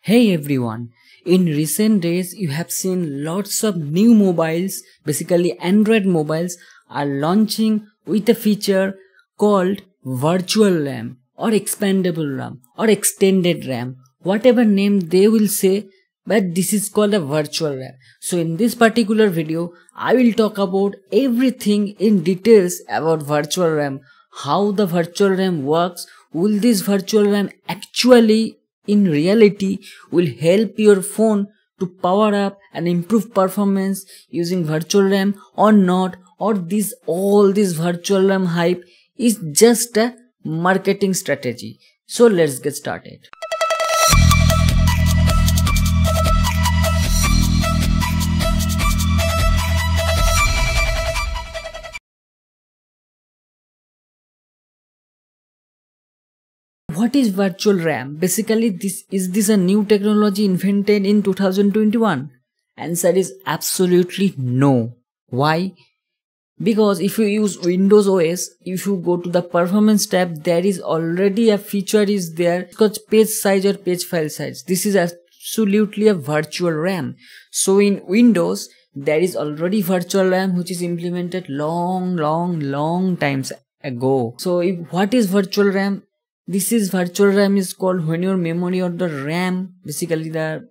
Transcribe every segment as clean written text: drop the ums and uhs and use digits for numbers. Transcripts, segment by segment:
Hey everyone, in recent days you have seen lots of new mobiles, basically Android mobiles, are launching with a feature called virtual RAM or expandable RAM or extended RAM, whatever name they will say, but this is called a virtual RAM. So in this particular video, I will talk about everything in details about virtual RAM, how the virtual RAM works, will this virtual RAM actually in reality will help your phone to power up and improve performance using virtual RAM or not, or all this virtual RAM hype is just a marketing strategy. So let's get started. What is virtual RAM? Basically, is this a new technology invented in 2021? Answer is absolutely no. Why? Because if you use Windows OS, if you go to the performance tab, there is already a feature is there called page size or page file size. This is absolutely a virtual RAM. So in Windows, there is already virtual RAM which is implemented long times ago. So what is virtual RAM? This is virtual RAM is called when your memory or the RAM, basically the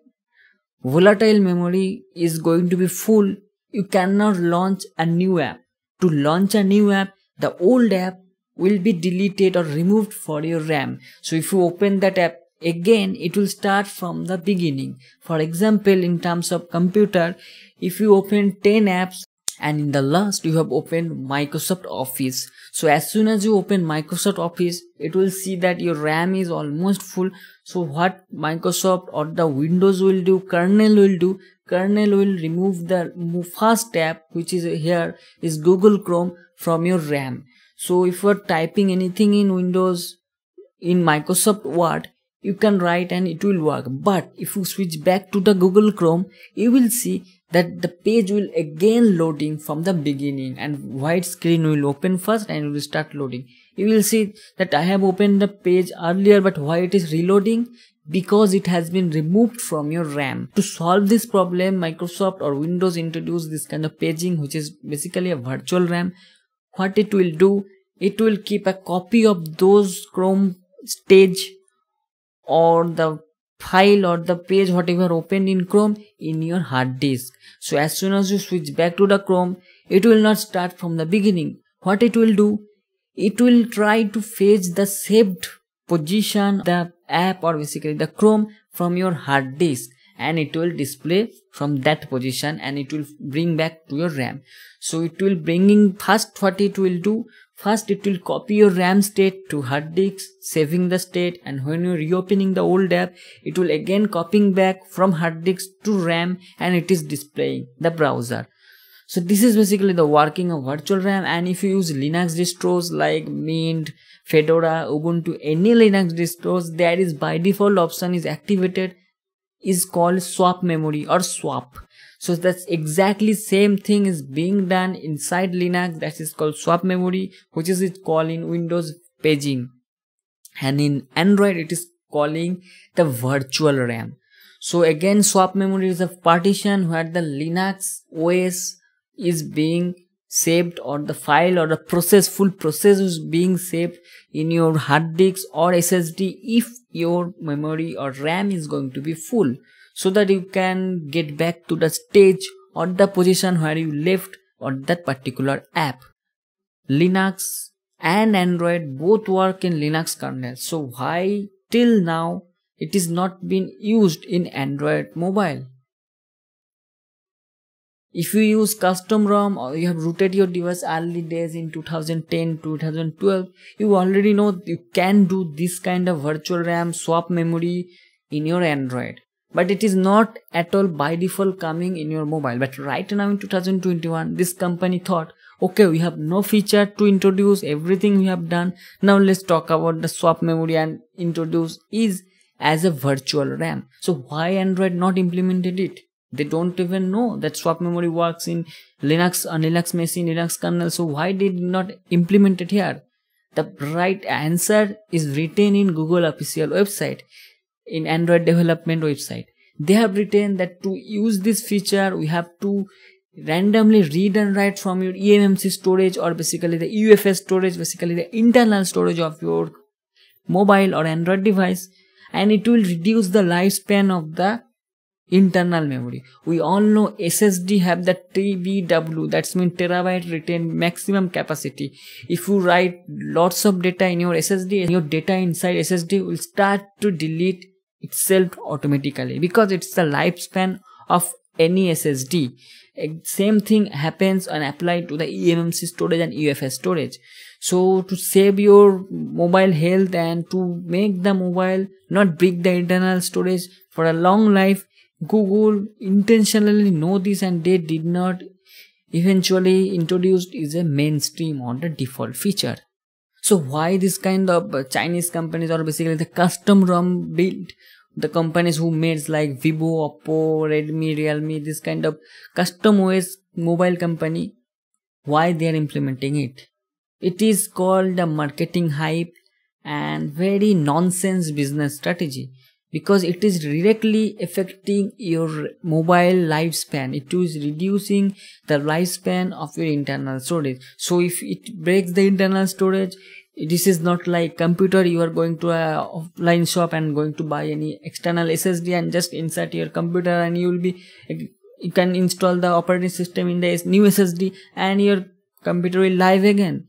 volatile memory is going to be full, you cannot launch a new app. To launch a new app, the old app will be deleted or removed for your RAM. So if you open that app again, it will start from the beginning. For example, in terms of computer, if you open 10 apps and in the last you have opened Microsoft Office. So as soon as you open Microsoft Office, it will see that your RAM is almost full. So what Microsoft or the Windows will do, kernel will remove the first app which is here is Google Chrome from your RAM. So if you are typing anything in Windows, in Microsoft Word, you can write and it will work. But if you switch back to the Google Chrome, you will see that the page will again loading from the beginning and white screen will open first and it will start loading. You will see that I have opened the page earlier, but why it is reloading? Because it has been removed from your RAM. To solve this problem, Microsoft or Windows introduced this kind of paging, which is basically a virtual RAM. What it will do, it will keep a copy of those Chrome stage or the file or the page whatever opened in Chrome in your hard disk. So as soon as you switch back to the Chrome, it will not start from the beginning. What it will do, it will try to fetch the saved position, the app or basically the Chrome from your hard disk, and it will display from that position and it will bring back to your RAM. So it will bringing first, what it will do, first it will copy your RAM state to hard disk, saving the state, and when you're reopening the old app, it will again copying back from hard disk to RAM and it is displaying the browser. So this is basically the working of virtual RAM. And if you use Linux distros like Mint, Fedora, Ubuntu, any Linux distros, there is by default option is activated, is called swap memory or swap. So that's exactly same thing is being done inside Linux, that is called swap memory, which is it called in Windows paging, and in Android it is calling the virtual RAM. So again, swap memory is a partition where the Linux OS is being saved, or the file or the process, full process is being saved in your hard disk or SSD if your memory or RAM is going to be full, so that you can get back to the stage or the position where you left on that particular app. Linux and Android both work in Linux kernel. So why till now it is not been used in Android mobile? If you use custom ROM or you have rooted your device early days in 2010, 2012, you already know you can do this kind of virtual RAM swap memory in your Android. But it is not at all by default coming in your mobile. But right now in 2021, this company thought, okay, we have no feature to introduce, everything we have done. Now let's talk about the swap memory and introduce is as a virtual RAM. So why Android not implemented it? They don't even know that swap memory works in Linux, on Linux machine, Linux kernel. So why did not implement it here? The right answer is written in Google official website. in Android development website. They have written that to use this feature, we have to randomly read and write from your eMMC storage, or basically the UFS storage, basically the internal storage of your mobile or Android device, and it will reduce the lifespan of the internal memory. We all know SSD have the TBW, that's mean terabyte retain maximum capacity. If you write lots of data in your SSD, your data inside SSD will start to delete itself automatically, because it's the lifespan of any SSD. Same thing happens and applied to the eMMC storage and UFS storage. So to save your mobile health and to make the mobile not break the internal storage for a long life, Google intentionally know this, and they did not eventually introduced is a mainstream on the default feature. So why this kind of Chinese companies, or basically the custom ROM built, the companies who made like Vivo, Oppo, Redmi, Realme, this kind of custom OS mobile company, why they are implementing it? It is called a marketing hype and very nonsense business strategy, because it is directly affecting your mobile lifespan. It is reducing the lifespan of your internal storage. So if it breaks the internal storage, this is not like computer. You are going to a offline shop and going to buy any external SSD and just insert your computer, and you can install the operating system in the new SSD and your computer will live again.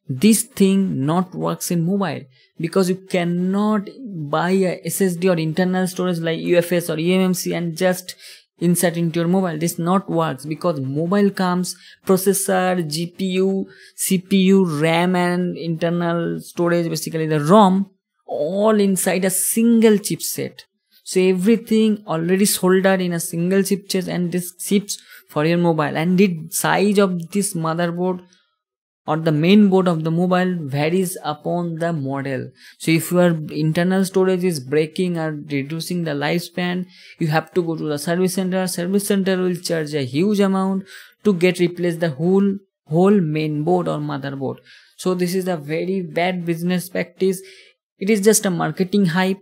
This thing not works in mobile, because you cannot buy a SSD or internal storage like UFS or eMMC and just insert into your mobile. This not works, because mobile comes processor, GPU, CPU, RAM and internal storage, basically the ROM, all inside a single chipset. So everything already soldered in a single chipset, and this chips for your mobile, and the size of this motherboard or the main board of the mobile varies upon the model. So if your internal storage is breaking or reducing the lifespan, you have to go to the service center. Service center will charge a huge amount to get replace the whole main board or motherboard. So this is a very bad business practice. It is just a marketing hype.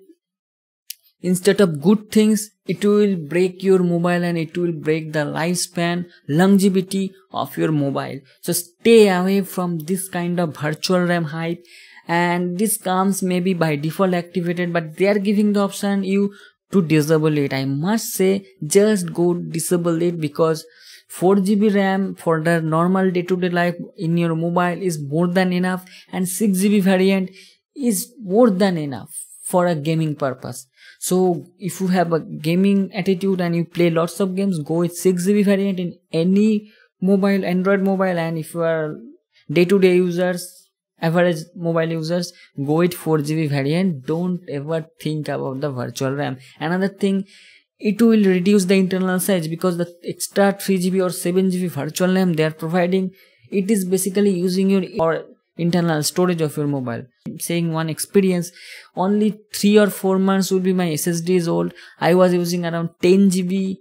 Instead of good things, it will break your mobile and it will break the lifespan, longevity of your mobile. So stay away from this kind of virtual RAM hype. And this comes maybe by default activated, but they are giving the option you to disable it. I must say, just go disable it, because 4 GB RAM for the normal day-to-day life in your mobile is more than enough, and 6 GB variant is more than enough for a gaming purpose. So if you have a gaming attitude and you play lots of games, go with 6 GB variant in any mobile, Android mobile. And if you are day-to-day users, average mobile users, go with 4 GB variant. Don't ever think about the virtual RAM. Another thing, it will reduce the internal size, because the extra 3 GB or 7 GB virtual RAM they are providing, it is basically using your internal storage of your mobile. Saying one experience, only 3 or 4 months will be my SSD is old. I was using around 10 GB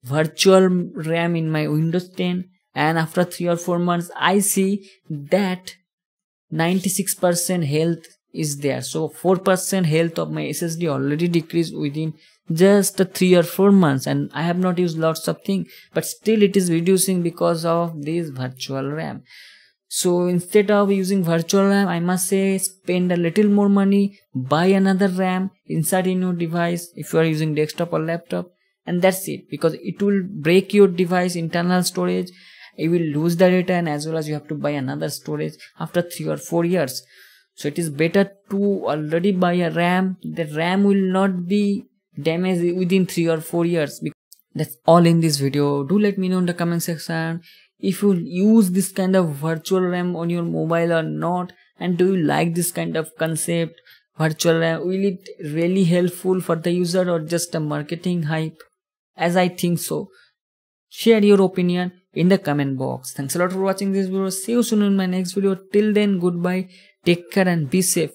virtual RAM in my Windows 10, and after 3 or 4 months I see that 96% health is there. So 4% health of my SSD already decreased within just 3 or 4 months, and I have not used lots of things, but still it is reducing because of this virtual RAM. So instead of using virtual RAM, I must say spend a little more money, buy another RAM, insert in your device if you are using desktop or laptop, and that's it. Because it will break your device internal storage, you will lose the data, and as well as you have to buy another storage after 3 or 4 years. So it is better to already buy a RAM. The RAM will not be damaged within 3 or 4 years. That's all in this video. Do let me know in the comment section if you use this kind of virtual RAM on your mobile or not, and do you like this kind of concept, virtual RAM? Will it really helpful for the user or just a marketing hype? As I think so. Share your opinion in the comment box. Thanks a lot for watching this video. See you soon in my next video. Till then, goodbye, take care and be safe.